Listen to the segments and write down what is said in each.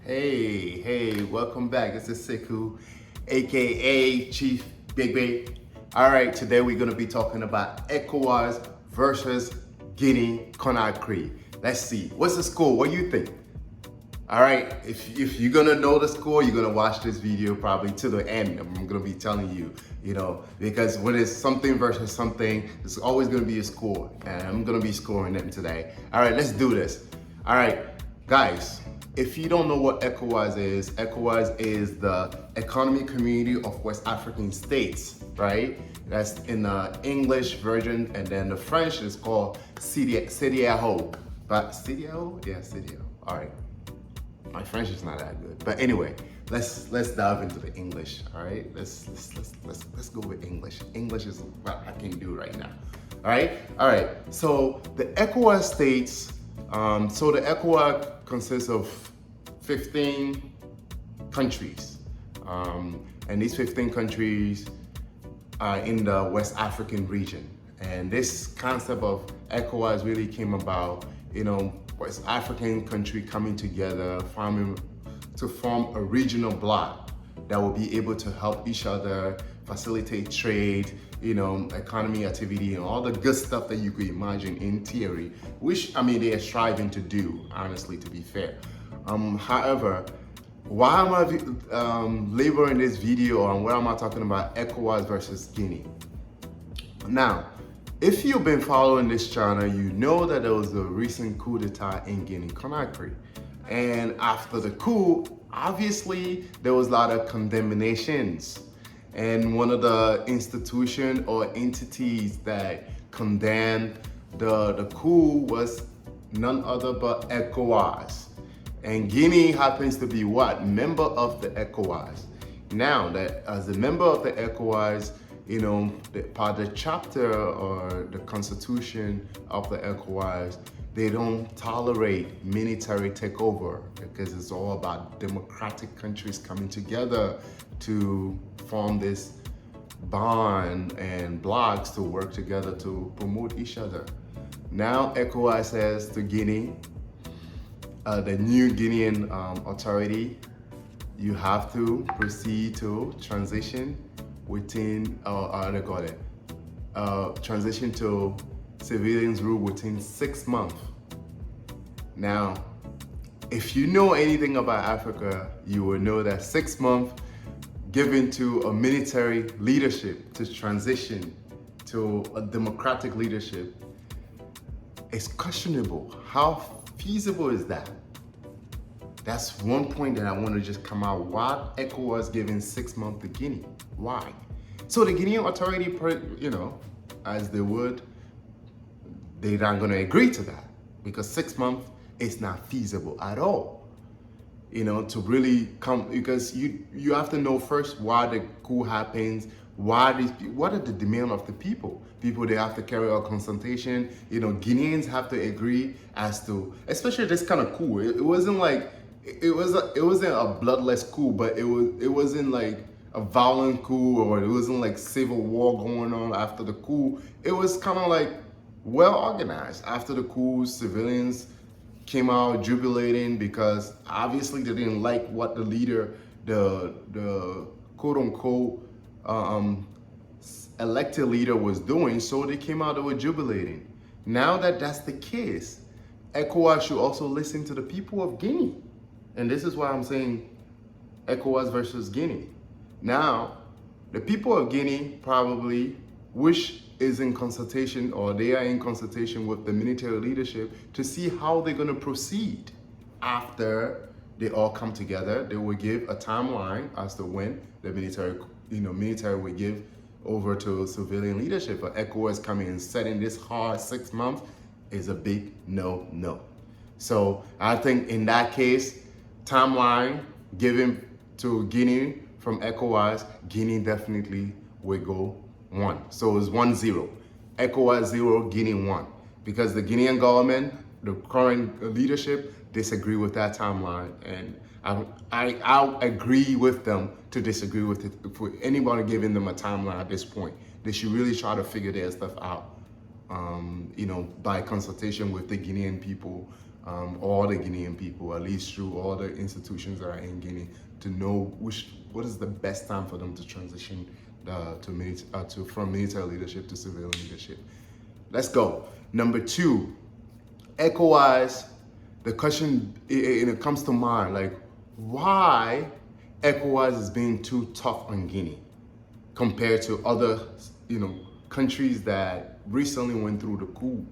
Hey, welcome back. This is Sekou, aka Chief Big Big. All right, today we're gonna be talking about Ecowas versus Guinea Conakry. Let's see, what's the score? What do you think? All right, if you're gonna know the score, you're gonna watch this video probably to the end. I'm gonna be telling you, because when it's something versus something, there's always gonna be a score, and I'm gonna be scoring them today. All right, let's do this. All right, guys, if you don't know what Ecowas is the Economic Community of West African States, right? That's in the English version, and then the French is called CEDEAO. But CEDEAO? Yeah, CEDEAO. All right. My French is not that good, but anyway, let's dive into the English. All right, let's go with English. English is what I can do right now. All right. So the ECOWAS states. So the ECOWAS consists of 15 countries, and these 15 countries are in the West African region. And this concept of ECOWAS really came about, West African country coming together, to form a regional bloc that will be able to help each other, facilitate trade, economy activity, and all the good stuff that you could imagine in theory, which, they are striving to do, honestly, to be fair. However, why am I laboring this video on where am I talking about ECOWAS versus Guinea? Now, if you've been following this channel, you know that there was a recent coup d'etat in Guinea-Conakry. And after the coup, obviously, there was a lot of condemnations. And one of the institutions or entities that condemned the coup was none other but ECOWAS. And Guinea happens to be what? Member of the ECOWAS. Now, that as a member of the ECOWAS, part of the chapter or the constitution of the ECOWAS, they don't tolerate military takeover because it's all about democratic countries coming together to form this bond and blocs to work together to promote each other. Now ECOWAS says to Guinea, the new Guinean authority, you have to proceed to transition within, transition to civilians rule within 6 months. Now, if you know anything about Africa, you will know that 6 months given to a military leadership to transition to a democratic leadership is questionable. How feasible is that? That's one point that I want to just come out. Why ECOWAS giving 6 months to Guinea? Why? So the Guinean authority, as they would, they're not going to agree to that because 6 months is not feasible at all. To really come, because you have to know first why the coup happens, what are the demands of the people. They have to carry out consultation. Guineans have to agree as to, especially this kind of coup. It wasn't like it wasn't a bloodless coup, but it wasn't like a violent coup, or it wasn't like civil war going on after the coup. It was kind of like well organized. After the coup, civilians came out jubilating because obviously they didn't like what the leader, the quote unquote elected leader was doing, so they came out, they were jubilating. Now that that's the case, ECOWAS should also listen to the people of Guinea. And this is why I'm saying ECOWAS versus Guinea. Now, the people of Guinea probably, which is in consultation, or they are in consultation with the military leadership to see how they're going to proceed after they all come together. They will give a timeline as to when the military will give over to civilian leadership. But ECOWAS coming and setting this hard 6 months is a big no. So I think in that case, timeline given to Guinea from ECOWAS, Guinea definitely will go 1. So it's 1-0. ECOWAS 0, Guinea 1. Because the Guinean government, the current leadership, disagree with that timeline. And I'll agree with them to disagree with it. For anybody giving them a timeline at this point, they should really try to figure their stuff out, by consultation with the Guinean people, all the Guinean people, at least through all the institutions that are in Guinea, to know what is the best time for them to transition from military leadership to civilian leadership. Let's go. Number two, Ecowas. The question it comes to mind, like, why Ecowas is being too tough on Guinea compared to other, countries that recently went through the coup,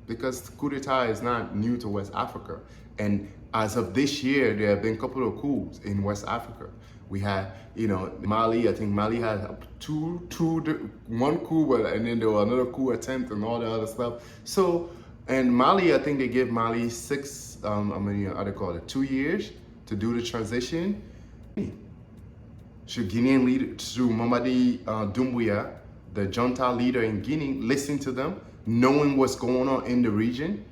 because coup d'etat is not new to West Africa. And as of this year, there have been a couple of coups in West Africa. We had, Mali. I think Mali had one coup, and then there was another coup attempt and all the other stuff. So, and Mali, I think they give Mali 2 years to do the transition. Should Guinean leader, should Mamadi Doumbouya, the junta leader in Guinea, listen to them, knowing what's going on in the region,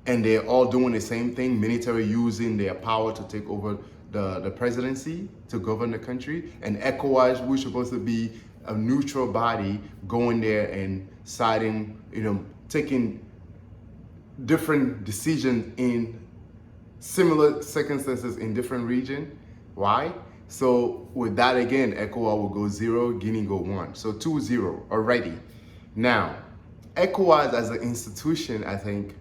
and they're all doing the same thing, military using their power to take over the presidency to govern the country, and ECOWAS, we're supposed to be a neutral body going there and siding, taking different decisions in similar circumstances in different regions. Why? So with that, again, ECOWAS will go 0, Guinea go 1. So 2-0 already. Now, ECOWAS as an institution, I think,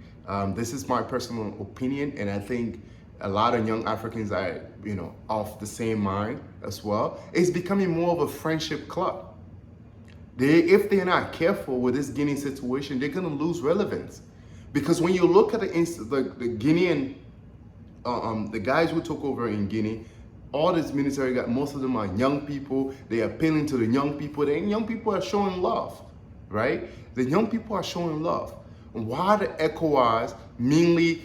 this is my personal opinion, and I think a lot of young Africans are, of the same mind as well. It's becoming more of a friendship club. If they're not careful with this Guinea situation, they're gonna lose relevance. Because when you look at the Guinean, the guys who took over in Guinea, all this military guys, most of them are young people. They're appealing to the young people. The young people are showing love, right? The young people are showing love. Why the ECOWAS, mainly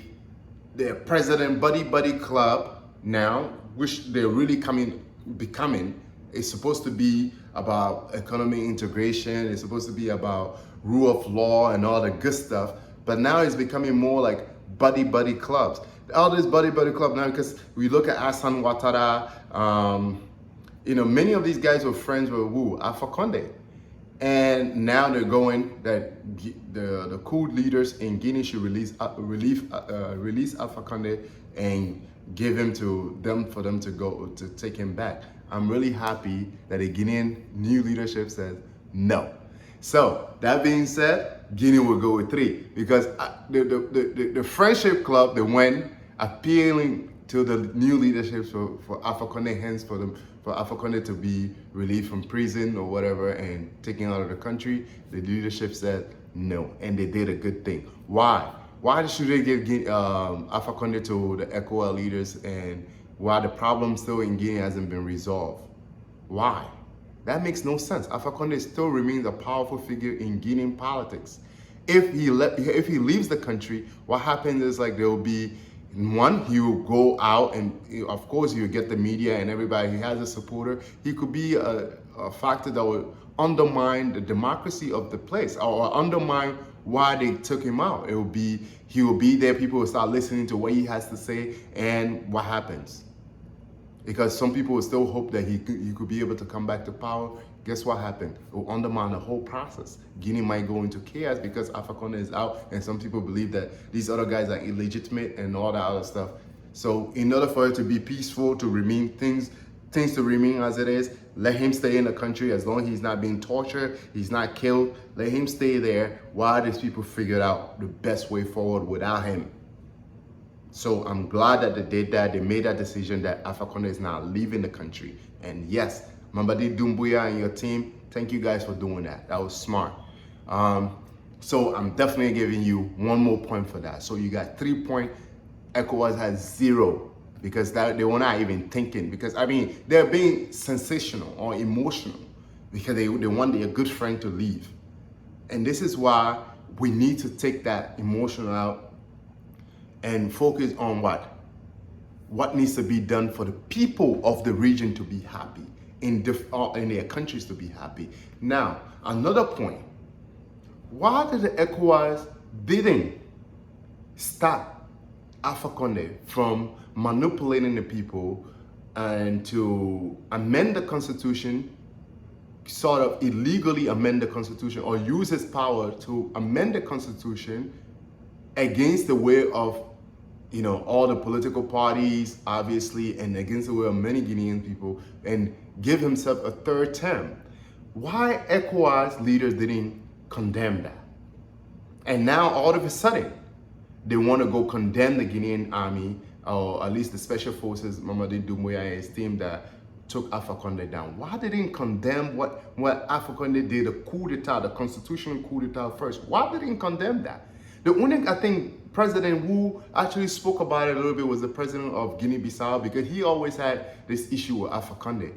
their president buddy club now, which they're really becoming, is supposed to be about economic integration. It's supposed to be about rule of law and all the good stuff. But now it's becoming more like buddy clubs. All this buddy club now, because we look at Hassan Ouattara, many of these guys were friends with Alpha Condé. And now they're going that the coup leaders in Guinea should release Alpha Condé and give him to them for them to go to take him back. I'm really happy that the Guinean new leadership says no. So that being said, Guinea will go with 3 because the friendship club, they went appealing to the new leadership for Alpha Condé, hence for Alpha Condé to be released from prison or whatever and taken out of the country. The leadership said no, and they did a good thing. Why? Why should they give Alpha Condé to the ECOWAS leaders, and why the problem still in Guinea hasn't been resolved? Why? That makes no sense. Alpha Condé still remains a powerful figure in Guinean politics. If he leaves the country, what happens is there will be, one, he will go out and of course he will get the media and everybody. He has a supporter. He could be a factor that will undermine the democracy of the place or undermine why they took him out. He will be there. People will start listening to what he has to say, and what happens? Because some people will still hope that he could be able to come back to power. Guess what happened? It will undermine the whole process. Guinea might go into chaos because Alpha Condé is out, and some people believe that these other guys are illegitimate and all that other stuff. So in order for it to be peaceful, to remain things to remain as it is, let him stay in the country as long as he's not being tortured, he's not killed. Let him stay there while these people figured out the best way forward without him. So I'm glad that they did that. They made that decision that Alpha Condé is now leaving the country. And yes, Mamadi Doumbouya and your team, thank you guys for doing that. That was smart. So I'm definitely giving you 1 more point for that. So you got 3 points. ECOWAS has 0 because they were not even thinking. Because they're being sensational or emotional because they want their good friend to leave. And this is why we need to take that emotional out and focus on what needs to be done for the people of the region to be happy, in their countries to be happy. Now, another point. Why did the ECOWAS didn't stop Alpha Condé from manipulating the people and to amend the constitution, sort of illegally amend the constitution, or use his power to amend the constitution against the way of all the political parties, obviously, and against the will of many Guinean people, and give himself a third term. Why Ecowas leaders didn't condemn that? And now all of a sudden, they want to go condemn the Guinean army, or at least the special forces, Mamadi Doumbouya and his team that took Alpha Condé down. Why they didn't condemn what Alpha Condé did, the coup d'etat, the constitutional coup d'etat first? Why they didn't condemn that? The only, I think, president who actually spoke about it a little bit was the president of Guinea-Bissau, because he always had this issue with Alpha Condé.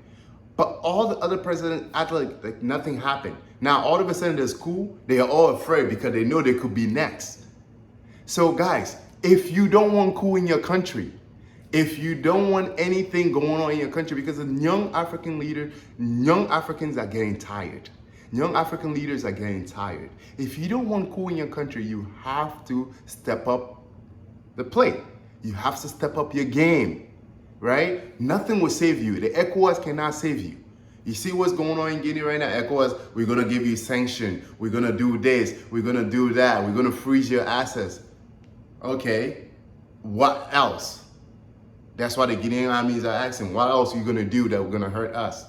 But all the other presidents act like nothing happened. Now, all of a sudden there's coup, they are all afraid because they know they could be next. So guys, if you don't want coup in your country, if you don't want anything going on in your country, because the young African leaders, young Africans are getting tired. Young African leaders are getting tired. If you don't want coup in your country, you have to step up the plate. You have to step up your game, right? Nothing will save you. The Ecowas cannot save you. You see what's going on in Guinea right now? Ecowas, we're going to give you sanction. We're going to do this. We're going to do that. We're going to freeze your assets. Okay, what else? That's why the Guinean armies are asking, what else are you going to do that we're going to hurt us?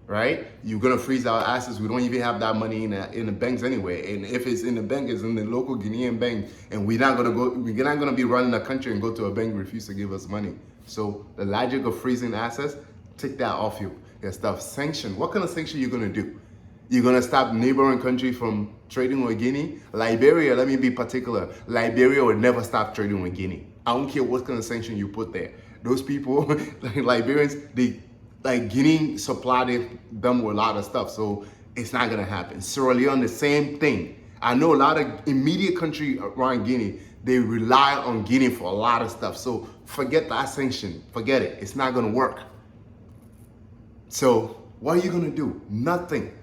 Right? You're going to freeze our assets. We don't even have that money in the banks anyway. And if it's in the bank, it's in the local Guinean bank. And we're not going to be running the country and go to a bank and refuse to give us money. So the logic of freezing assets, take that off your stuff. Sanction. What kind of sanction are you going to do? You're going to stop neighboring country from trading with Guinea? Liberia, let me be particular. Liberia would never stop trading with Guinea. I don't care what kind of sanction you put there. Those people, like Liberians, Guinea supplied them with a lot of stuff, so it's not going to happen. Sierra Leone, the same thing. I know a lot of immediate country around Guinea, they rely on Guinea for a lot of stuff. So forget that sanction. Forget it. It's not going to work. So what are you going to do? Nothing.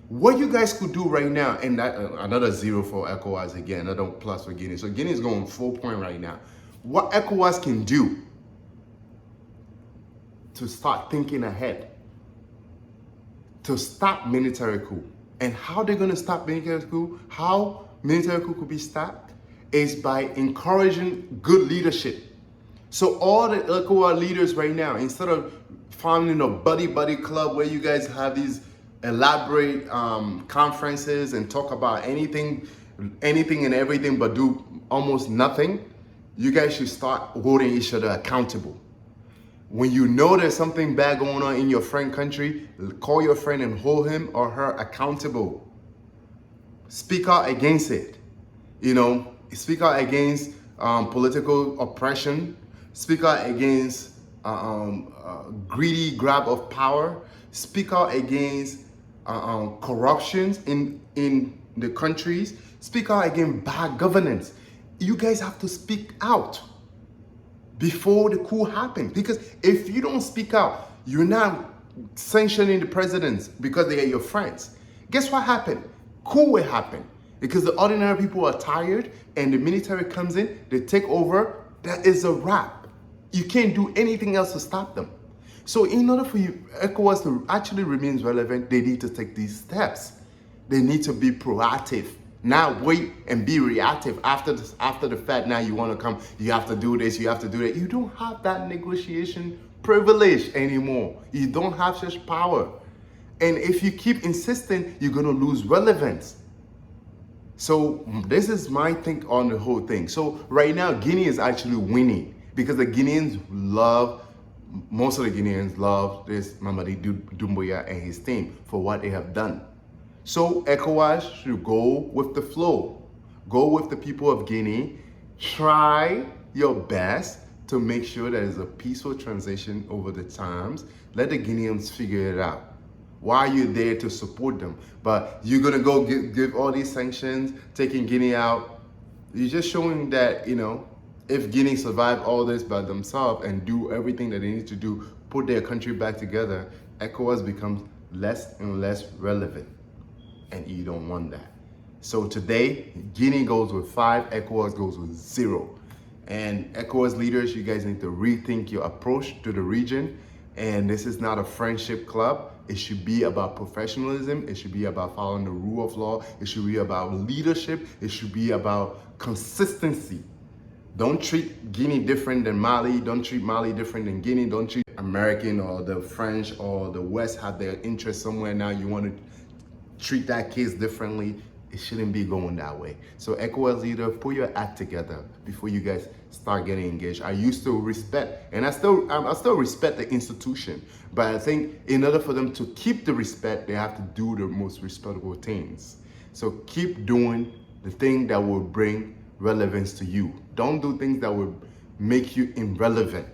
What you guys could do right now, and that another 0 for Ecowas again, another plus for Guinea. So Guinea is going 4 point right now. What Ecowas can do to start thinking ahead, to stop military coup. And how they're going to stop military coup, how military coup could be stopped, is by encouraging good leadership. So all the Ecowas leaders right now, instead of founding a buddy club where you guys have these elaborate conferences and talk about anything and everything but do almost nothing, you guys should start holding each other accountable. When you know there's something bad going on in your friend country, call your friend and hold him or her accountable. Speak out against it. Speak out against political oppression. Speak out against greedy grab of power. Speak out against corruptions in the countries. Speak out against bad governance. You guys have to speak out before the coup happens. Because if you don't speak out, you're not sanctioning the presidents because they are your friends. Guess what happened? Coup will happen. Because the ordinary people are tired and the military comes in, they take over, that is a wrap. You can't do anything else to stop them. So in order for ECOWAS to actually remain relevant, they need to take these steps. They need to be proactive. Not wait and be reactive after the fact. Now you want to come, you have to do this, you have to do that. You don't have that negotiation privilege anymore. You don't have such power. And if you keep insisting, you're going to lose relevance. So this is my take on the whole thing. So right now, Guinea is actually winning because the Guineans most of the Guineans love this Mamadi Doumbouya and his team for what they have done. So ECOWAS should go with the flow. Go with the people of Guinea. Try your best to make sure there is a peaceful transition over the times. Let the Guineans figure it out. Why are you there to support them? But you're going to go give all these sanctions, taking Guinea out. You're just showing that, if Guinea survive all this by themselves and do everything that they need to do, put their country back together, ECOWAS becomes less and less relevant. And you don't want that. So today, Guinea goes with 5, ECOWAS goes with 0. And ECOWAS leaders, you guys need to rethink your approach to the region. And this is not a friendship club. It should be about professionalism. It should be about following the rule of law. It should be about leadership. It should be about consistency. Don't treat Guinea different than Mali. Don't treat Mali different than Guinea. Don't treat American or the French or the West have their interest somewhere. Now you want to treat that case differently. It shouldn't be going that way. So Ecowas leader, put your act together before you guys start getting engaged. I used to respect, and I still respect the institution, but I think in order for them to keep the respect, they have to do the most respectable things. So keep doing the thing that will bring relevance to you. Don't do things that will make you irrelevant.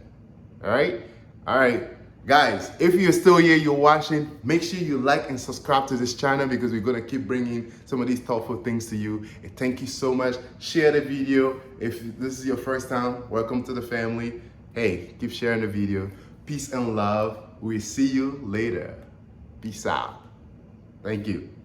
All right, guys, if you're still here, you're watching, make sure you like and subscribe to this channel because we're gonna keep bringing some of these thoughtful things to you. And thank you so much. Share the video. If this is your first time, welcome to the family. Hey, keep sharing the video. Peace and love. We'll see you later. Peace out. Thank you.